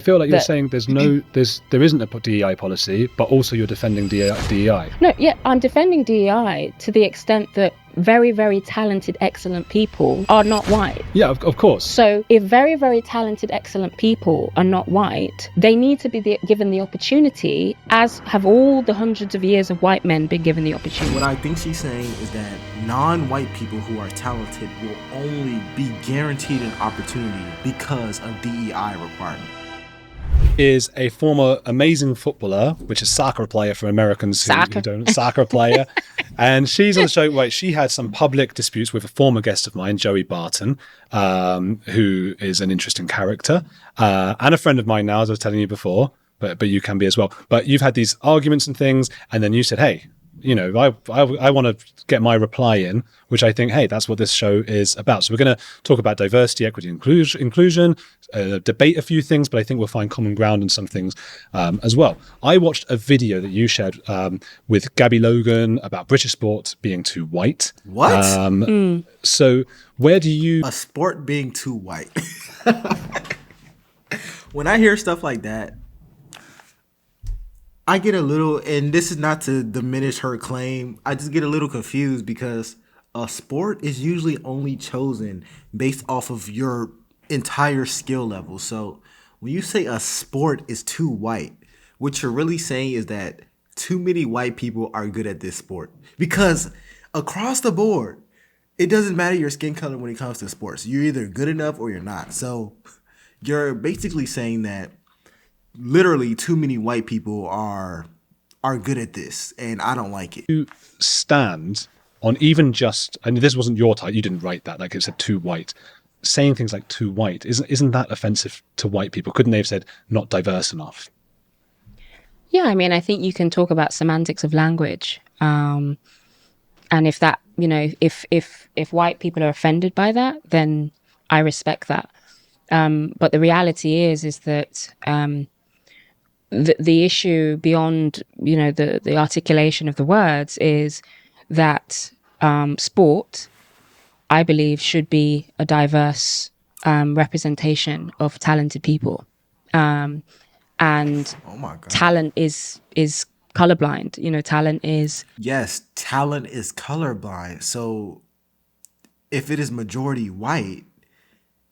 I feel like you're saying there isn't a DEI policy, but also you're defending DEI. No, yeah, I'm defending DEI to the extent that very, very talented, excellent people are not white. Yeah, of course. So if very, very talented, excellent people are not white, they need to be given the opportunity, as have all the hundreds of years of white men been given the opportunity. What I think she's saying is that non-white people who are talented will only be guaranteed an opportunity because of DEI requirements. Is a former amazing footballer, which is soccer player for Americans who don't, soccer player. And she's on the show, right, she had some public disputes with a former guest of mine, Joey Barton, who is an interesting character, and a friend of mine now, as I was telling you before, but you can be as well. But you've had these arguments and things, and then you said, hey, you know, I want to get my reply in, which I think, hey, that's what this show is about. So we're going to talk about diversity, equity, inclusion, debate a few things, but I think we'll find common ground in some things as well. I watched a video that you shared with Gabby Logan about British sport being too white. What? So where do you... A sport being too white. When I hear stuff like that, I get a little, and this is not to diminish her claim, I just get a little confused because a sport is usually only chosen based off of your entire skill level. So when you say a sport is too white, what you're really saying is that too many white people are good at this sport. Because across the board, it doesn't matter your skin color when it comes to sports. You're either good enough or you're not. So you're basically saying that literally too many white people are good at this, and I don't like it. You stand on even just, and this wasn't your title, you didn't write that, like it said too white. Saying things like too white, isn't that offensive to white people? Couldn't they have said not diverse enough? Yeah, I mean, I think you can talk about semantics of language. And if that, you know, if white people are offended by that, then I respect that. But the reality is that the issue beyond, you know, the articulation of the words is that sport, I believe, should be a diverse representation of talented people. And Oh my God. Talent is colorblind. You know, talent is... Yes, talent is colorblind. So if it is majority white,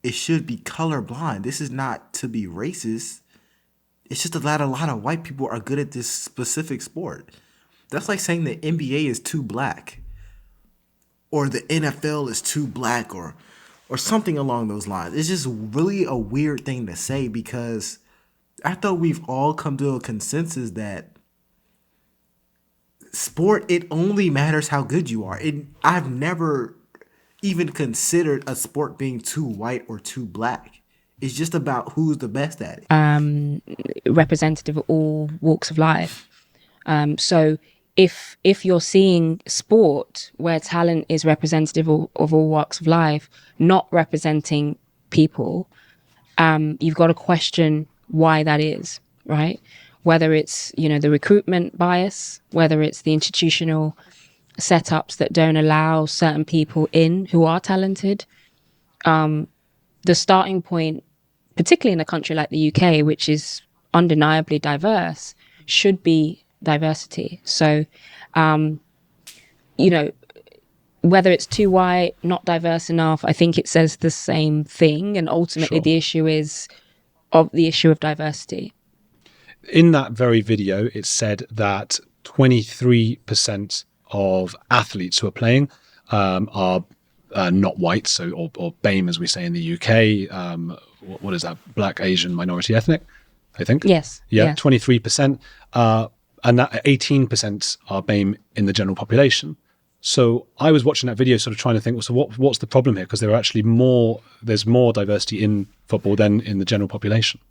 it should be colorblind. This is not to be racist. It's just a lot of white people are good at this specific sport. That's like saying the NBA is too black, or the NFL is too black, or something along those lines. It's just really a weird thing to say, because I thought we've all come to a consensus that sport, it only matters how good you are. I've never even considered a sport being too white or too black. It's just about who's the best at it. Representative of all walks of life. So if you're seeing sport where talent is representative of all walks of life, not representing people, you've got to question why that is, right? Whether it's, you know, the recruitment bias, whether it's the institutional setups that don't allow certain people in who are talented. The starting point, particularly in a country like the UK, which is undeniably diverse, should be diversity. So, you know, whether it's too white, not diverse enough, I think it says the same thing. And ultimately, Sure. the issue is the issue of diversity. In that very video, it said that 23% of athletes who are playing are not white, so or BAME as we say in the UK. What is that? Black, Asian, minority ethnic, I think. Yes. Yeah, 23%, and that 18% are BAME in the general population. So I was watching that video, sort of trying to think, well, so what's the problem here? Because there are actually there's more diversity in football than in the general population.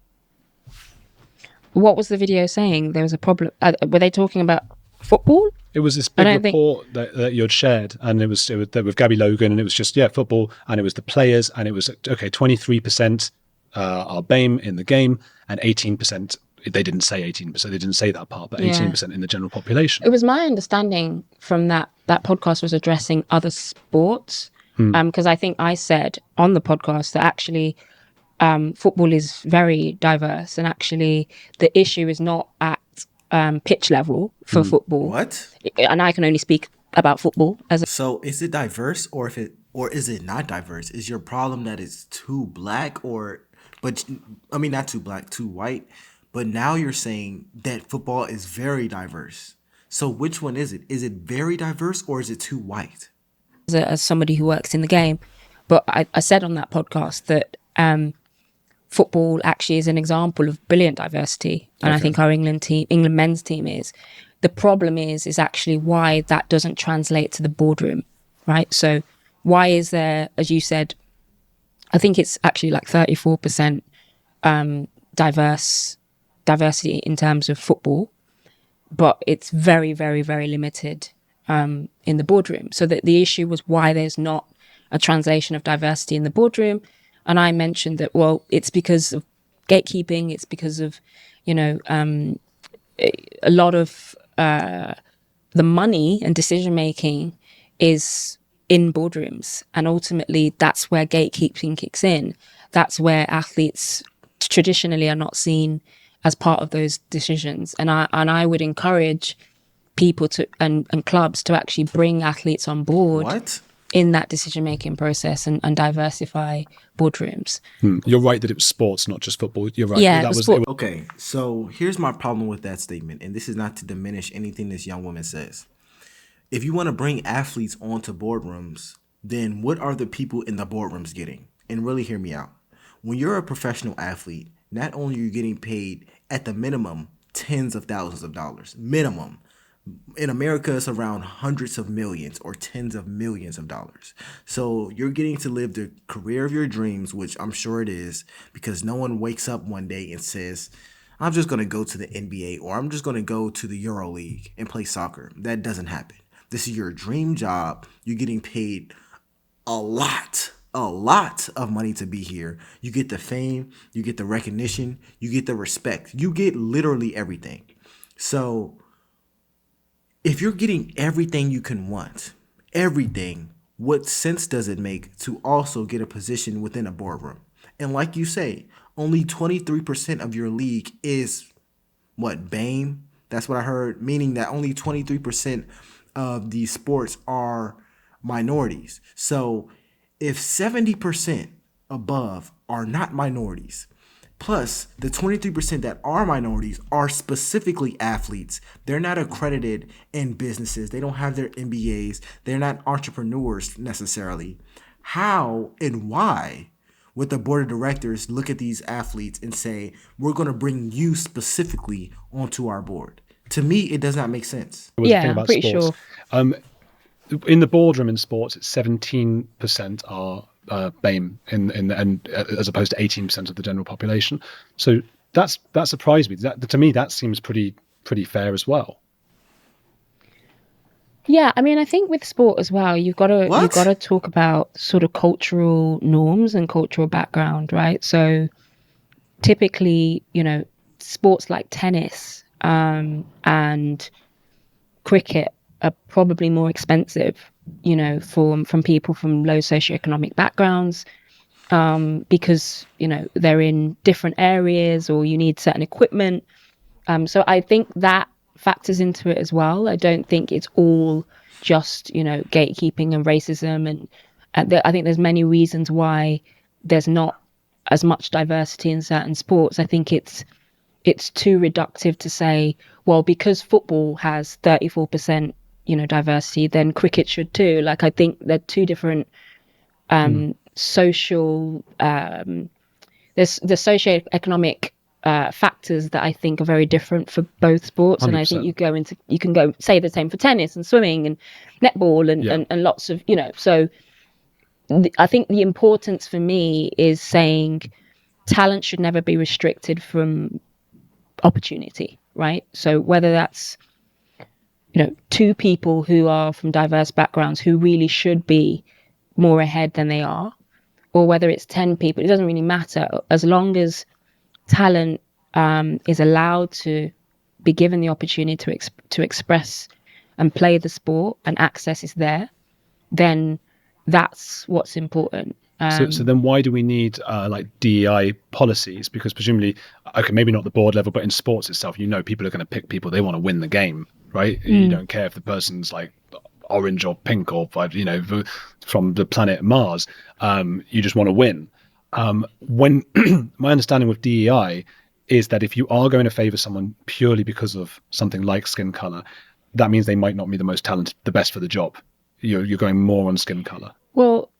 What was the video saying? There was a problem. Were they talking about football? It was this big report that you had shared, and it was with Gabby Logan, and it was just, football, and it was the players, and it was, 23% are BAME in the game, and 18%, they didn't say 18%, they didn't say that part, but 18% in the general population. It was my understanding from that podcast was addressing other sports, because I think I said on the podcast that actually football is very diverse, and actually the issue is not at pitch level for football. What? And I can only speak about football as a So is it diverse, or is it not diverse? Is your problem that it's too black, but I mean not too black, too white? But now you're saying that football is very diverse. So which one is it? Is it very diverse, or is it too white? as somebody who works in the game. But I said on that podcast that football actually is an example of brilliant diversity, and I think our England men's team is. The problem is actually why that doesn't translate to the boardroom, right? So why is there, as you said, I think it's actually like 34% diversity in terms of football, but it's very, very, very limited in the boardroom. So that the issue was why there's not a translation of diversity in the boardroom. And I mentioned that, well, it's because of gatekeeping. It's because of, a lot of the money and decision making is in boardrooms, and ultimately that's where gatekeeping kicks in. That's where athletes traditionally are not seen as part of those decisions, and I would encourage people to and clubs to actually bring athletes on board in that decision making process and diversify boardrooms. You're right that it was sports, not just football. You're right. Yeah, that it was Okay, so here's my problem with that statement, and this is not to diminish anything this young woman says. If you want to bring athletes onto boardrooms, then what are the people in the boardrooms getting? And really hear me out. When you're a professional athlete, not only are you getting paid at the minimum tens of thousands of dollars, minimum. In America, it's around hundreds of millions or tens of millions of dollars. So you're getting to live the career of your dreams, which I'm sure it is, because no one wakes up one day and says, I'm just going to go to the NBA or I'm just going to go to the Euro League and play soccer. That doesn't happen. This is your dream job. You're getting paid a lot of money to be here. You get the fame, you get the recognition, you get the respect. You get literally everything. So if you're getting everything you can want, everything, what sense does it make to also get a position within a boardroom? And like you say, only 23% of your league is BAME? That's what I heard, meaning that only 23% of these sports are minorities. So if 70% above are not minorities, plus the 23% that are minorities are specifically athletes, they're not accredited in businesses, they don't have their MBAs, they're not entrepreneurs necessarily. How and why would the board of directors look at these athletes and say, we're going to bring you specifically onto our board? To me, it does not make sense. Yeah, I'm pretty sure. In the boardroom in sports, it's 17% are BAME, and as opposed to 18% of the general population. So that surprised me. To me, that seems pretty fair as well. Yeah, I mean, I think with sport as well, you've got to talk about sort of cultural norms and cultural background, right? So typically, sports like tennis and cricket are probably more expensive, from people from low socioeconomic backgrounds, because they're in different areas or you need certain equipment. So I think that factors into it as well. I don't think it's all just gatekeeping and racism, and I think there's many reasons why there's not as much diversity in certain sports. I think it's too reductive to say, well, because football has 34% diversity, then cricket should too. Like, I think they're two different social there's the socioeconomic factors that I think are very different for both sports. 100%. And I think you can go say the same for tennis and swimming and netball and lots of so I think the importance for me is saying talent should never be restricted from opportunity, right? So whether that's two people who are from diverse backgrounds who really should be more ahead than they are, or whether it's 10 people, it doesn't really matter, as long as talent is allowed to be given the opportunity to express and play the sport and access is there, then that's what's important. So then why do we need like DEI policies? Because presumably, okay, maybe not the board level, but in sports itself, people are going to pick people. They want to win the game, right? You don't care if the person's like orange or pink or, from the planet Mars. You just want to win. When my understanding with DEI is that if you are going to favor someone purely because of something like skin color, that means they might not be the most talented, the best for the job. You're going more on skin color. Well,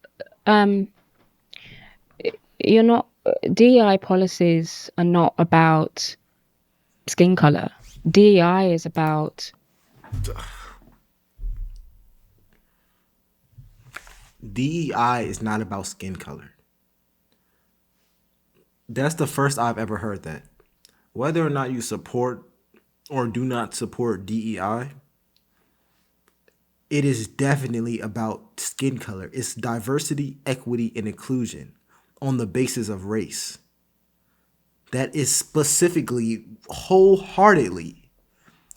you're not. DEI policies are not about skin color. DEI is about. DEI is not about skin color. That's the first I've ever heard that. Whether or not you support or do not support DEI, it is definitely about skin color. It's diversity, equity, and inclusion on the basis of race. That is specifically, wholeheartedly,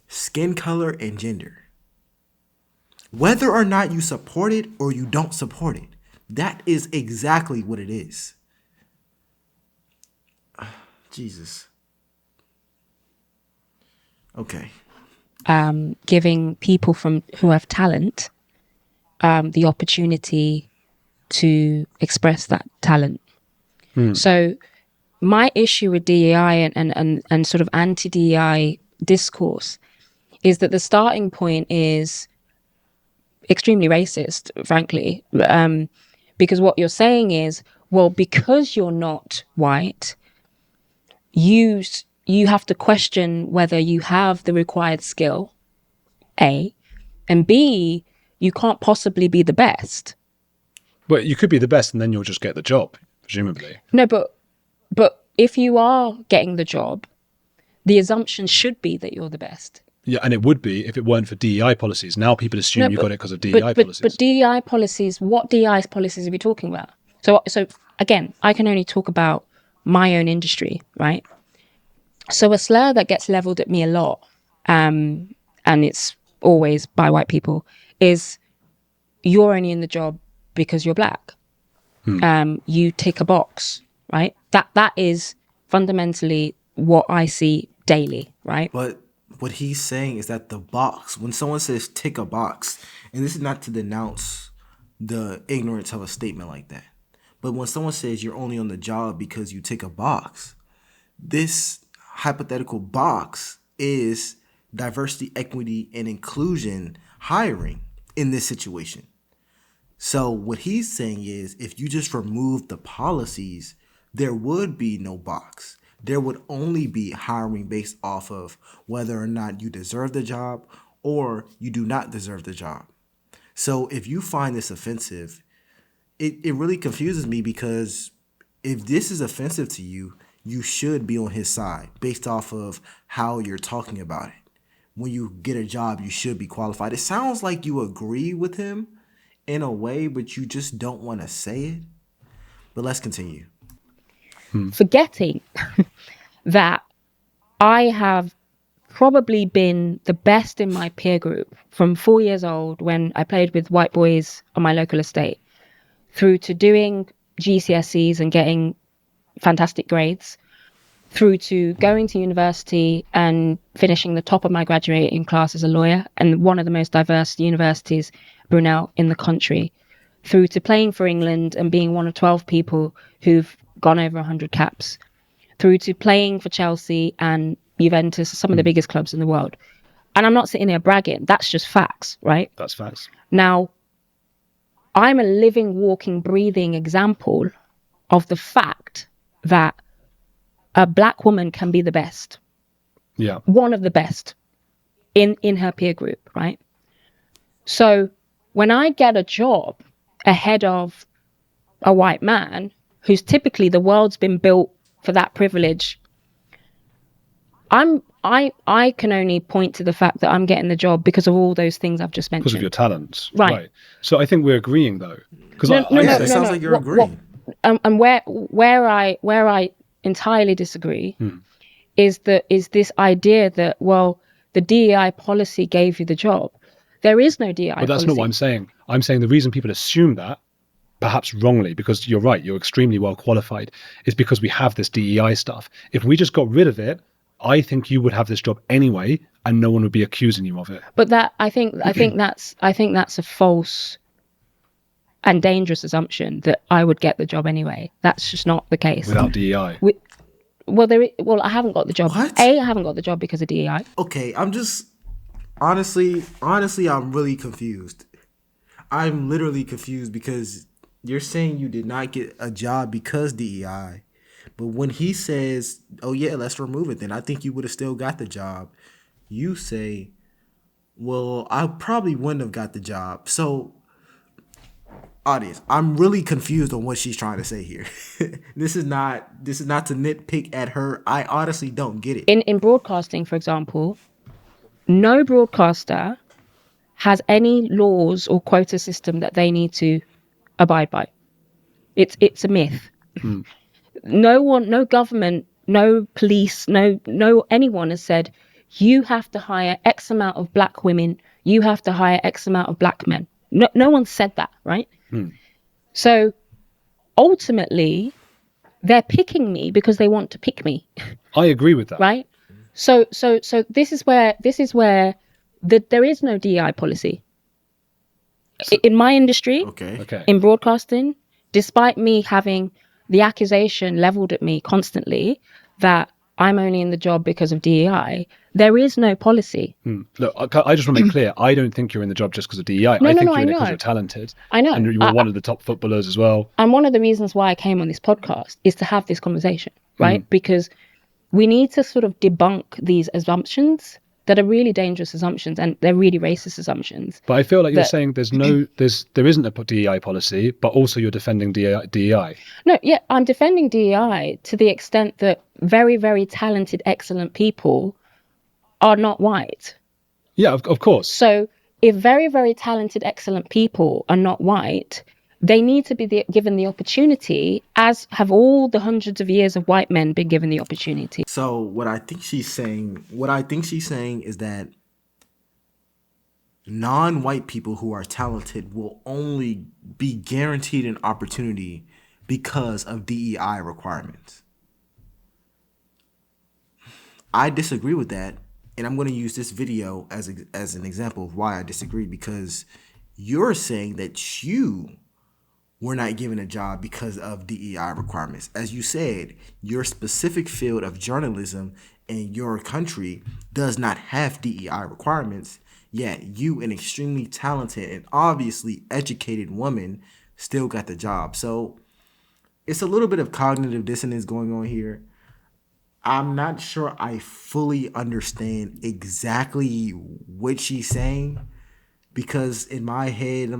skin color and gender. Whether or not you support it or you don't support it, that is exactly what it is. Jesus. Okay. Giving people who have talent the opportunity to express that talent. So my issue with DEI and sort of anti-DEI discourse is that the starting point is extremely racist, frankly, because what you're saying is, well, because you're not white, you have to question whether you have the required skill, A, and B, you can't possibly be the best. Well, you could be the best and then you'll just get the job, presumably. No, but if you are getting the job, the assumption should be that you're the best. Yeah, and it would be if it weren't for DEI policies. Now people assume you got it because of DEI policies. But DEI policies, what DEI policies are we talking about? So again, I can only talk about my own industry, right? So a slur that gets leveled at me a lot, and it's always by white people, is you're only in the job because you're black. You tick a box, right? That is fundamentally what I see daily, right? But what he's saying is that the box, when someone says tick a box, and this is not to denounce the ignorance of a statement like that, but when someone says you're only on the job because you tick a box, this hypothetical box is diversity, equity, and inclusion hiring in this situation. So what he's saying is if you just remove the policies, there would be no box. There would only be hiring based off of whether or not you deserve the job or you do not deserve the job. So if you find this offensive, it really confuses me, because if this is offensive to you, you should be on his side based off of how you're talking about it. When you get a job, you should be qualified. It sounds like you agree with him in a way, but you just don't want to say it. But let's continue. Forgetting that I have probably been the best in my peer group from 4 years old when I played with white boys on my local estate, through to doing GCSEs and getting fantastic grades, through to going to university and finishing the top of my graduating class as a lawyer and one of the most diverse universities, Brunel, in the country, through to playing for England and being one of 12 people who've gone over 100 caps, through to playing for Chelsea and Juventus, some of the biggest clubs in the world. And I'm not sitting here bragging. That's just facts, right? That's facts. Now, I'm a living, walking, breathing example of the fact that a black woman can be the best. Yeah. One of the best in her peer group, right? So when I get a job ahead of a white man, who's typically, the world's been built for that privilege, I can only point to the fact that I'm getting the job because of all those things I've just mentioned. Because of your talents. Right. So I think we're agreeing, though. Because it sounds like you're agreeing. And where I entirely disagree is this idea that, well, the DEI policy gave you the job. There is no DEI policy. But that's not what I'm saying. I'm saying the reason people assume that perhaps wrongly, because you're right, you're extremely well qualified, is because we have this DEI stuff. If we just got rid of it, I think you would have this job anyway, and no one would be accusing you of it. But that I think that's a false and dangerous assumption that I would get the job anyway. That's just not the case. Without DEI. Well, I haven't got the job. What? I haven't got the job because of DEI. Okay, I'm just honestly, I'm really confused. I'm literally confused because you're saying you did not get a job because DEI. But when he says, oh yeah, let's remove it, then I think you would have still got the job. You say, well, I probably wouldn't have got the job. So, audience, I'm really confused on what she's trying to say here. This is not to nitpick at her. I honestly don't get it. In broadcasting, for example, no broadcaster has any laws or quota system that they need to abide by. It's a myth. No government, no police, no anyone has said you have to hire X amount of black women, you have to hire X amount of black men. No one said that, right? So ultimately, they're picking me because they want to pick me. I agree with that. Right? So this is where there is no DEI policy. In my industry, Okay. in broadcasting, despite me having the accusation leveled at me constantly that I'm only in the job because of DEI, there is no policy. Look, I just want to make clear, I don't think you're in the job just because of DEI. I think you're in it because you're talented. I know. And you were one of the top footballers as well. And one of the reasons why I came on this podcast is to have this conversation, right? Because we need to sort of debunk these assumptions that are really dangerous assumptions, and they're really racist assumptions. But I feel like you're saying there isn't a DEI policy, but also you're defending DEI. No, yeah, I'm defending DEI to the extent that very, very talented, excellent people are not white. Yeah, of course. So if very, very talented, excellent people are not white, they need to be given the opportunity, as have all the hundreds of years of white men been given the opportunity. So what I think she's saying is that non-white people who are talented will only be guaranteed an opportunity because of DEI requirements. I disagree with that, and I'm going to use this video as an example of why I disagree, because you're saying that you were not given a job because of DEI requirements. As you said, your specific field of journalism in your country does not have DEI requirements, yet you, an extremely talented and obviously educated woman, still got the job. So it's a little bit of cognitive dissonance going on here. I'm not sure I fully understand exactly what she's saying, because in my head,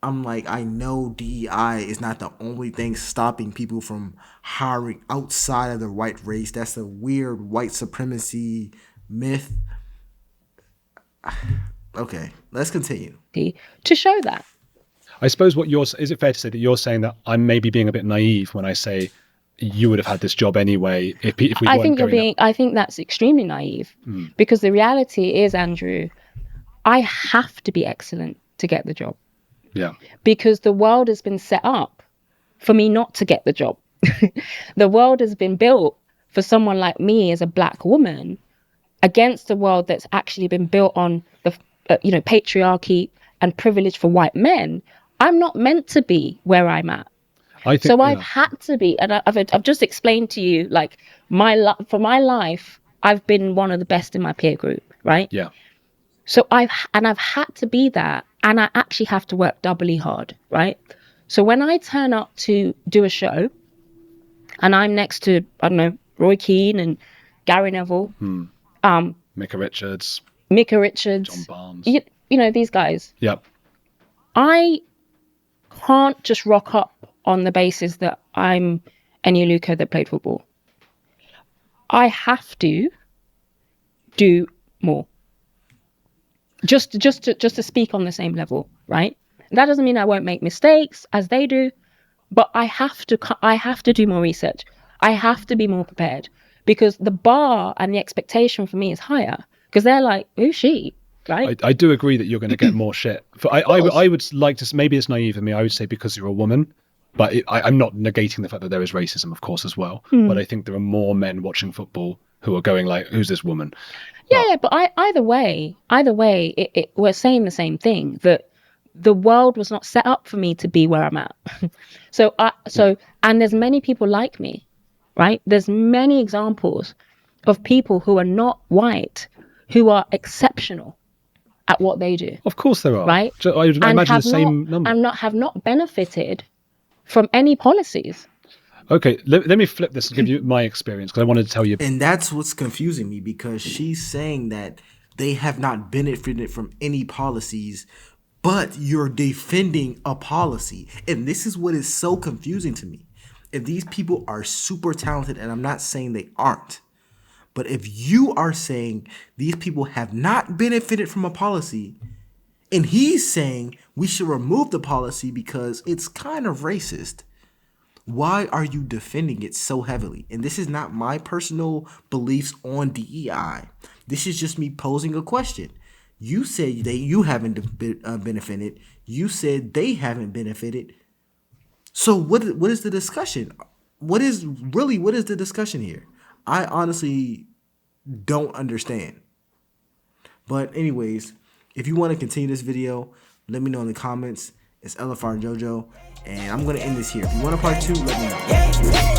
I'm like, I know DEI is not the only thing stopping people from hiring outside of the white race. That's a weird white supremacy myth. Okay, let's continue. To show that. I suppose is it fair to say that you're saying that I'm maybe being a bit naive when I say you would have had this job anyway if we weren't going up? I think that's extremely naive, because the reality is, Andrew, I have to be excellent to get the job. Yeah. Because the world has been set up for me not to get the job. The world has been built for someone like me as a black woman against a world that's actually been built on the patriarchy and privilege for white men. I'm not meant to be where I'm at. I've had to be, and I've just explained to you, like, for my life, I've been one of the best in my peer group, right? Yeah. So I've had to be that, and I actually have to work doubly hard, right? So when I turn up to do a show, and I'm next to, I don't know, Roy Keane and Gary Neville, Micah Richards, John Barnes, you know, these guys. Yep. I can't just rock up on the basis that I'm Enya Luka that played football. I have to do more. Just to speak on the same level, right? That doesn't mean I won't make mistakes as they do, but I have to do more research. I have to be more prepared, because the bar and the expectation for me is higher, because they're like, who's she? Right? I do agree that you're going to get more shit. I would like to, maybe it's naive of me, I would say because you're a woman, But I'm not negating the fact that there is racism, of course, as well. But I think there are more men watching football who are going like, "Who's this woman?" But either way, we're saying the same thing, that the world was not set up for me to be where I'm at. And there's many people like me, right? There's many examples of people who are not white, who are exceptional at what they do. Of course there are. Right? I imagine the same number. And have not benefited from any policies. Okay, let me flip this and give you my experience, because I wanted to tell you. And that's what's confusing me, because she's saying that they have not benefited from any policies, but you're defending a policy. And this is what is so confusing to me. If these people are super talented, and I'm not saying they aren't, but if you are saying these people have not benefited from a policy, and he's saying we should remove the policy because it's kind of racist, why are you defending it so heavily? And this is not my personal beliefs on DEI. This is just me posing a question. You said you haven't benefited. You said they haven't benefited. So what is the discussion? What is the discussion here? I honestly don't understand. But anyways, if you want to continue this video, let me know in the comments. It's LFR and Jojo, and I'm going to end this here. If you want a part 2, let me know.